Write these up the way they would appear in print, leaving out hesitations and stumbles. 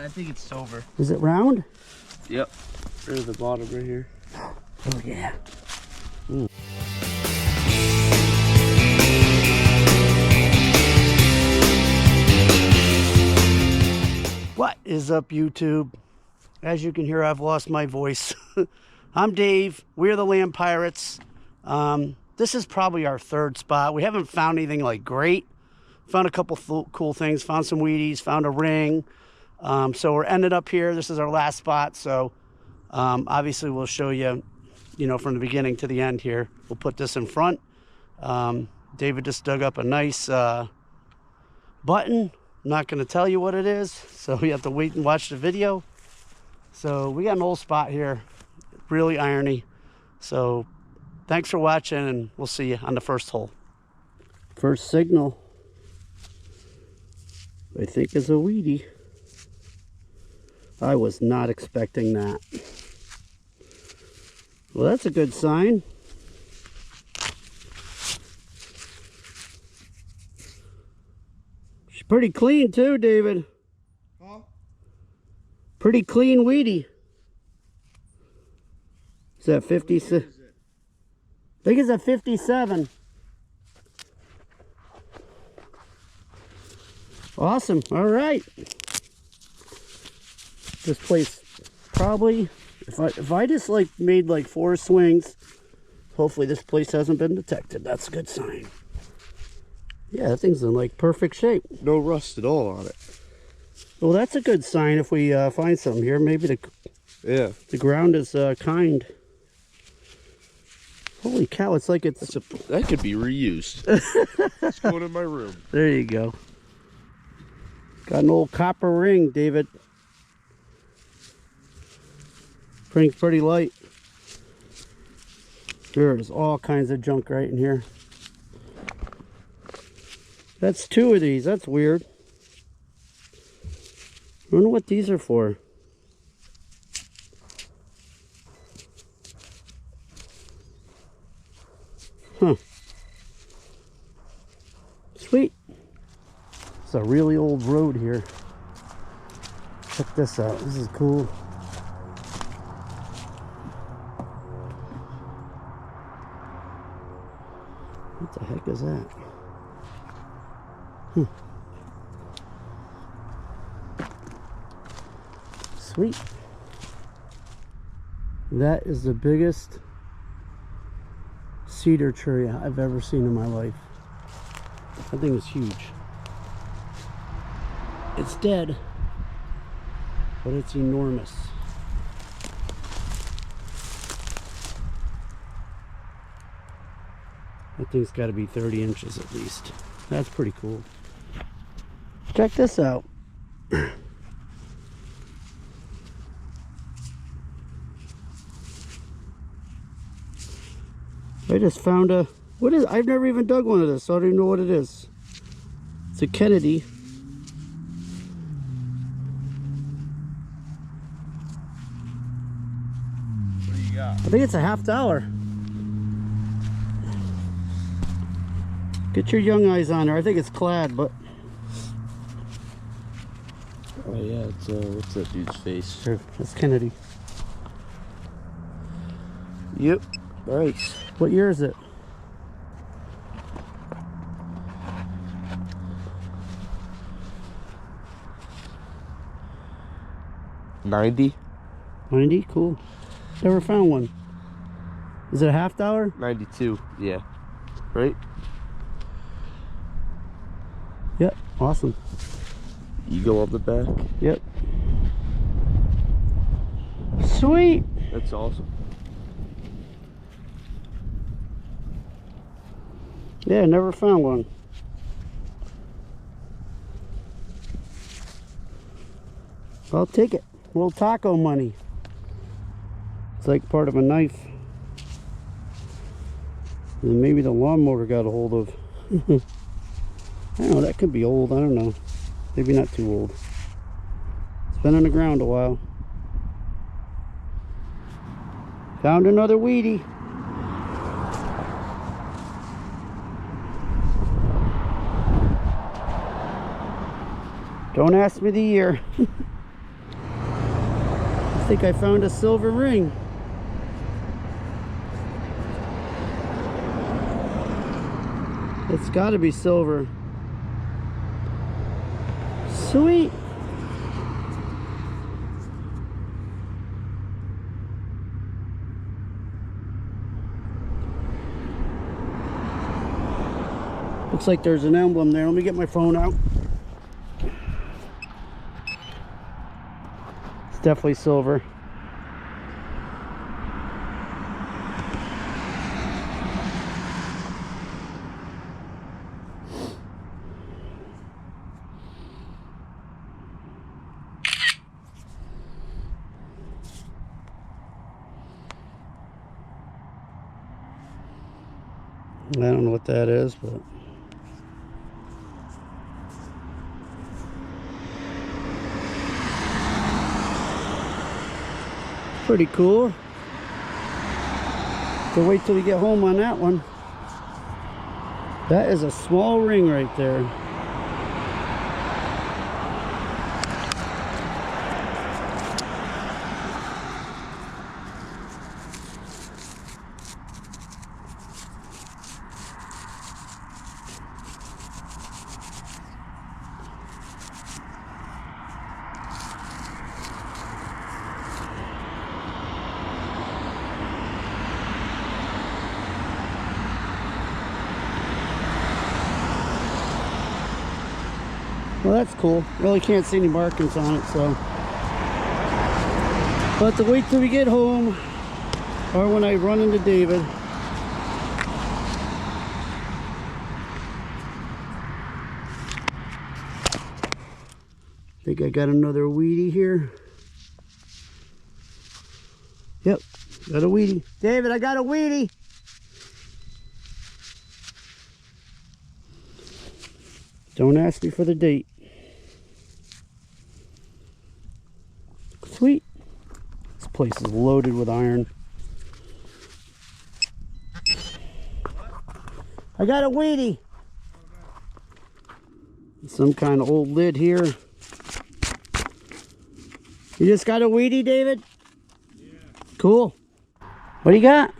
I think it's silver. Is it round? Yep. There's the bottom right here. Oh yeah. Ooh. What is up, YouTube? As you can hear, I've lost my voice. I'm Dave. We're the Land Pirates. This is probably our third spot. We haven't found anything like great. Found a couple cool things. Found some Wheaties. Found a ring. So we're ended up here. This is our last spot. So obviously we'll show you, from the beginning to the end here. We'll put this in front. David just dug up a nice button. I'm not going to tell you what it is, so you have to wait and watch the video. So we got an old spot here, really irony. So thanks for watching, and we'll see you on the first hole. First signal, I think, is a Wheatie. I was not expecting that. Well, that's a good sign. She's pretty clean too, David. Huh? Pretty clean Wheatie. Is that 56? I think it's a 57. Awesome. All right. This place probably, if I just made 4 swings, hopefully this place hasn't been detected. That's a good sign. Yeah, that thing's in perfect shape. No rust at all on it. Well, that's a good sign if we find something here. Maybe the ground is kind. Holy cow, it's like it's... that could be reused. It's going in my room. There you go. Got an old copper ring, David. Pretty light. There's all kinds of junk right in here. That's 2 of these. That's weird. I wonder what these are for. Huh. Sweet. It's a really old road here. Check this out. This is cool. What the heck is that? Sweet. That is the biggest cedar tree I've ever seen in my life. That thing is huge. It's dead, but it's enormous. That thing's got to be 30 inches at least. That's pretty cool. Check this out. I just found a... what is... I've never even dug one of this, so I don't even know what it is. It's a Kennedy. What do you got? I think it's a $50. Get your young eyes on there. I think it's clad, but... oh yeah, it's what's that dude's face? Sure, it's Kennedy. Yep. Nice. What year is it? $90. 90? Cool. Never found one. Is it a $50? 92. Yeah. Right? Yep. Awesome. Eagle on the back. Yep. Sweet. That's awesome. Yeah, never found one. I'll take it. A little taco money. It's like part of a knife. And maybe the lawnmower got a hold of. I don't know, that could be old. I don't know. Maybe not too old. It's been on the ground a while. Found another Wheatie. Don't ask me the year. think I found a silver ring. It's got to be silver. Sweet. Looks like there's an emblem there. Let me get my phone out. It's definitely silver. I don't know what that is, but pretty cool. So wait till we get home on that one. That is a small ring right there. Well, that's cool. Really can't see any markings on it, so. But to wait till we get home, or when I run into David. Think I got another weedy here. Yep, got a weedy. David, I got a weedy. Don't ask me for the date. Sweet. This place is loaded with iron. I got a weedy. Some kind of old lid here. You just got a weedy, David? Yeah. Cool. What do you got?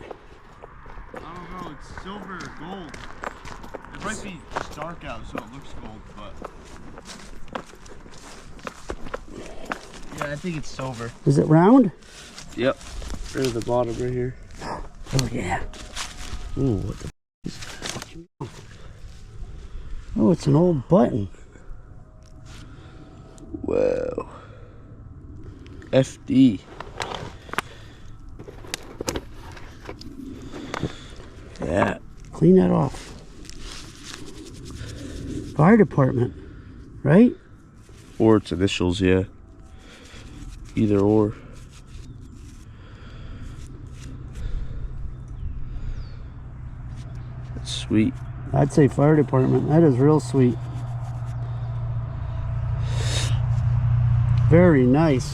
I don't know. It's silver or gold. It might be just dark out, so it looks gold, but yeah, I think it's silver. Is it round? Yep. Right at the bottom, right here. Oh yeah. Ooh, what the is that? Oh, it's an old button. Wow. FD. Yeah. Clean that off. Fire department, right? Or its initials, yeah. Either or. That's sweet. I'd say fire department. That is real sweet. Very nice.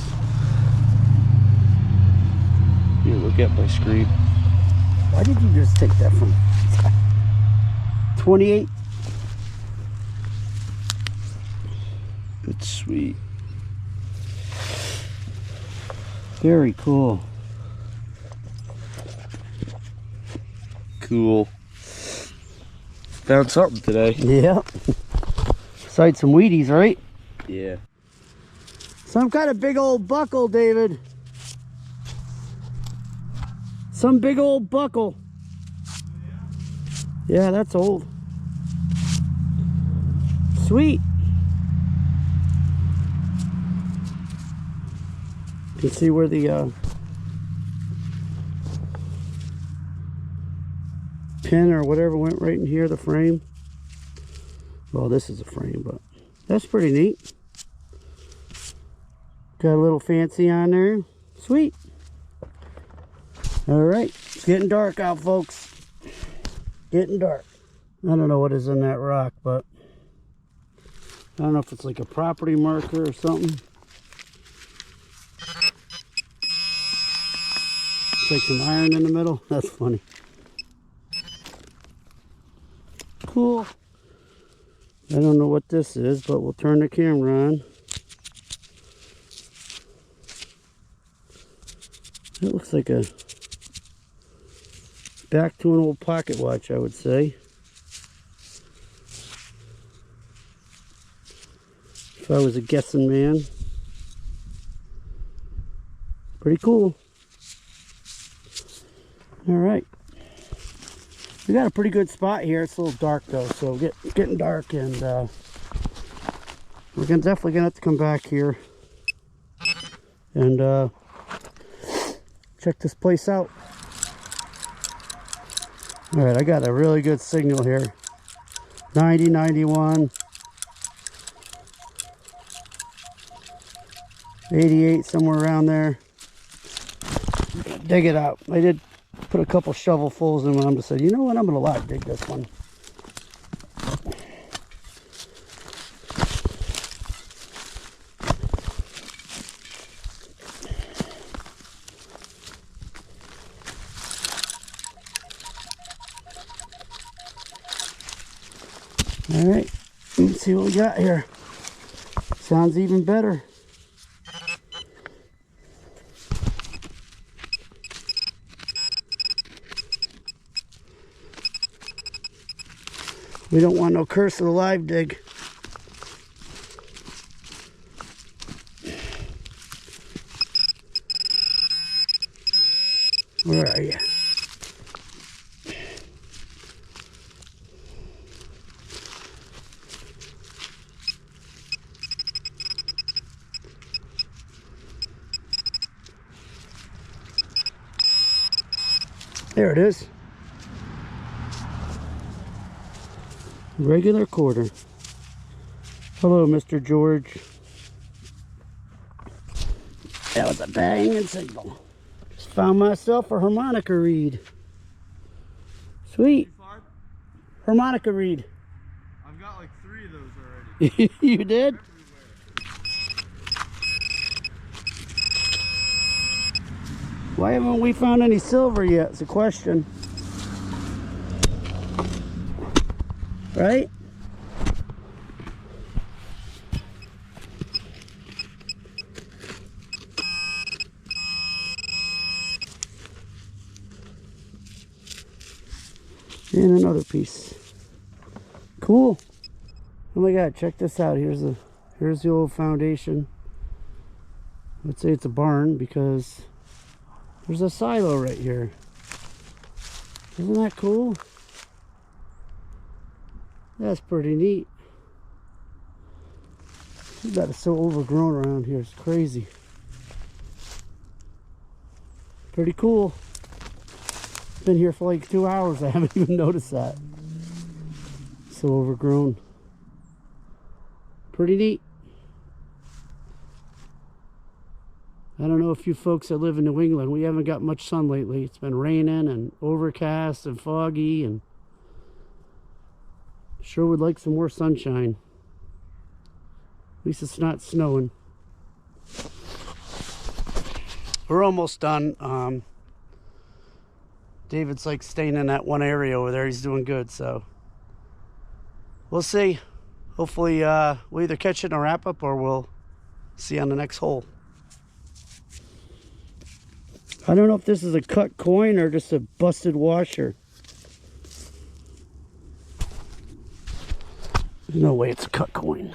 Here, look at my screen. Why did you just take that from 28? It's sweet. Very cool. Cool. Found something today. Yeah. Besides some Wheaties, right? Yeah. Some kind of big old buckle, David. Some big old buckle. Yeah, that's old. Sweet. You can see where the pin or whatever went right in here, the frame. Well, this is a frame, but that's pretty neat. Got a little fancy on there. Sweet. All right, it's getting dark out, folks. Getting dark. I don't know what is in that rock, but I don't know if it's like a property marker or something. It's like some iron in the middle. That's funny. Cool. I don't know what this is, but we'll turn the camera on. That looks like a back to an old pocket watch, I would say. If I was a guessing man. Pretty cool. All right. We got a pretty good spot here. It's a little dark though, so getting dark, and we're definitely gonna have to come back here and check this place out. All right, I got a really good signal here. 90, 91, 88, somewhere around there. Dig it out. I did put a couple shovelfuls in, and I'm just saying, you know what, I'm gonna lot dig this one. All right, let's see what we got here. Sounds even better. We don't want no curse of the live dig. Where are you? There it is. Regular quarter. Hello, Mr. George. That was a banging signal. Just found myself a harmonica reed. Sweet. Harmonica reed. I've got like 3 of those already. You did? Why haven't we found any silver yet? It's a question. Right? And another piece. Cool. Oh my God, check this out. Here's the old foundation. Let's say it's a barn because there's a silo right here. Isn't that cool? That's pretty neat. That is so overgrown around here. It's crazy. Pretty cool. Been here for like 2 hours. I haven't even noticed that. So overgrown. Pretty neat. I don't know if you folks that live in New England, we haven't got much sun lately. It's been raining and overcast and foggy, and sure would like some more sunshine. At least it's not snowing. We're almost done. David's like staying in that one area over there. He's doing good, so we'll see. Hopefully we'll either catch it in a wrap up or we'll see on the next hole. I don't know if this is a cut coin or just a busted washer. There's no way it's a cut coin.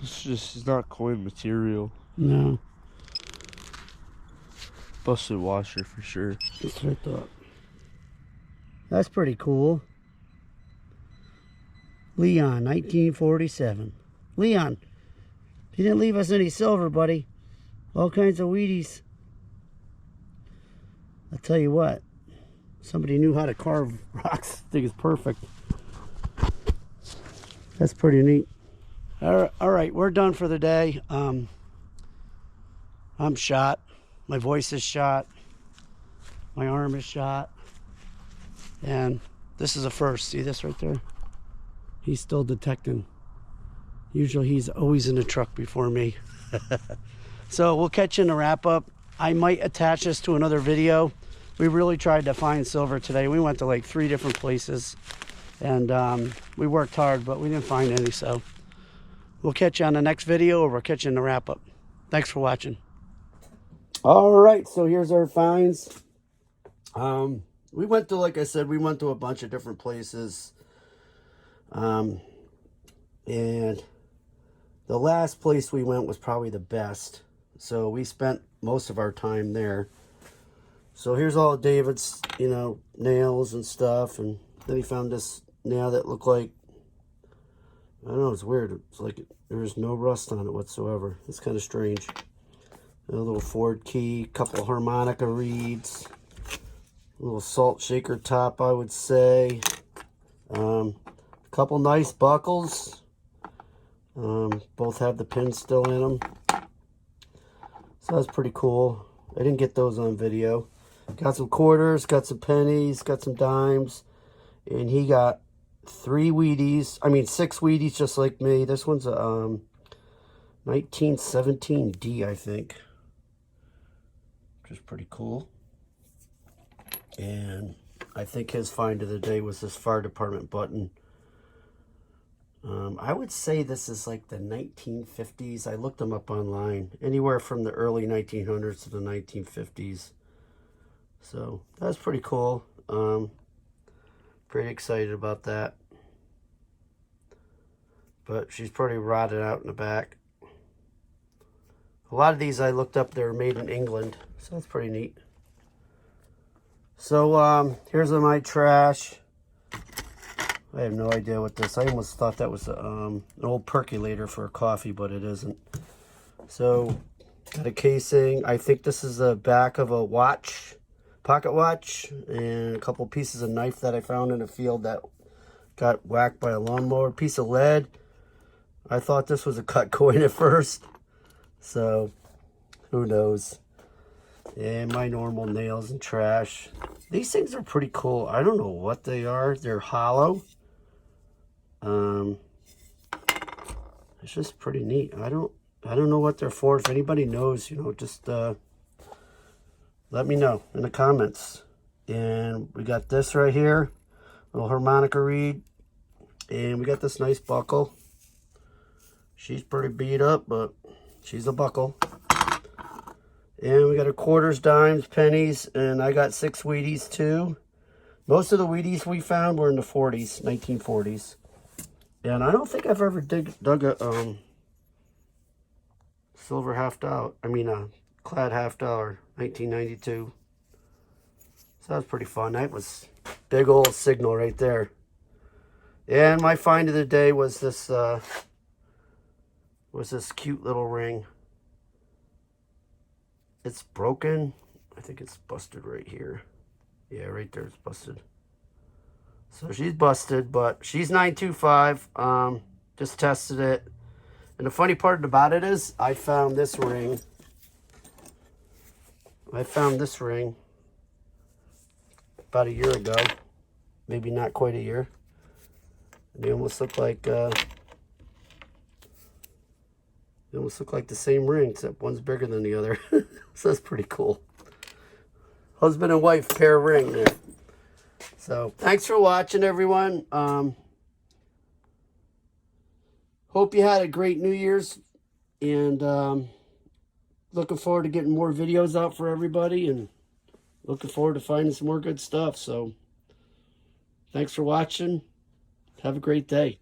It's just not coin material. No. Busted washer for sure. That's what I thought. That's pretty cool. Leon, 1947. Leon, you didn't leave us any silver, buddy. All kinds of Wheaties. I'll tell you what. Somebody knew how to carve rocks. I think it's perfect. That's pretty neat. All right, we're done for the day. I'm shot. My voice is shot. My arm is shot. And this is a first. See this right there? He's still detecting. Usually he's always in the truck before me. So we'll catch you in the wrap up. I might attach this to another video. We really tried to find silver today. We went to like 3 different places. And we worked hard, but we didn't find any. So We'll catch you on the next video, or we'll catch you in the wrap-up. Thanks for watching. All right, so here's our finds. We went to, like I said, we went to a bunch of different places. And the last place we went was probably the best. So we spent most of our time there. So here's all of David's, you know, nails and stuff. And then he found this nail that looked like, I don't know, it's weird. It's like there's no rust on it whatsoever. It's kind of strange. A little Ford key, couple harmonica reeds, a little salt shaker top, I would say. A couple nice buckles. Both have the pins still in them. So that's pretty cool. I didn't get those on video. Got some quarters, got some pennies, got some dimes. And he got 6 Wheaties, just like me. This one's a 1917D, I think. Which is pretty cool. And I think his find of the day was this fire department button. I would say this is like the 1950s. I looked them up online. Anywhere from the early 1900s to the 1950s. So that's pretty cool. Pretty excited about that. But she's pretty rotted out in the back. A lot of these I looked up, they were made in England. So that's pretty neat. So here's my trash. I have no idea what this, I almost thought that was an old percolator for a coffee, but it isn't. So, got a casing. I think this is the back of a watch, pocket watch, and a couple pieces of knife that I found in a field that got whacked by a lawnmower. Piece of lead. I thought this was a cut coin at first. So, who knows. And my normal nails and trash. These things are pretty cool. I don't know what they are. They're hollow. It's just pretty neat. I don't know what they're for. If anybody knows, you know, just let me know in the comments. And we got this right here, little harmonica reed, and we got this nice buckle. She's pretty beat up, but she's a buckle. And we got a quarters, dimes, pennies, and I got 6 Wheaties too. Most of the Wheaties we found were in the 40s, 1940s. And I don't think I've ever dug a silver $50, clad $50, 1992. So that was pretty fun. That was big old signal right there. And my find of the day was this cute little ring. It's broken. I think it's busted right here. Yeah, right there it's busted. So she's busted, but she's 925. Just tested it. And the funny part about it is I found this ring. About a year ago. Maybe not quite a year. And they almost look like the same ring, except one's bigger than the other. So that's pretty cool. Husband and wife pair ring there. So thanks for watching, everyone. Hope you had a great New Year's, and looking forward to getting more videos out for everybody, and looking forward to finding some more good stuff. So thanks for watching. Have a great day.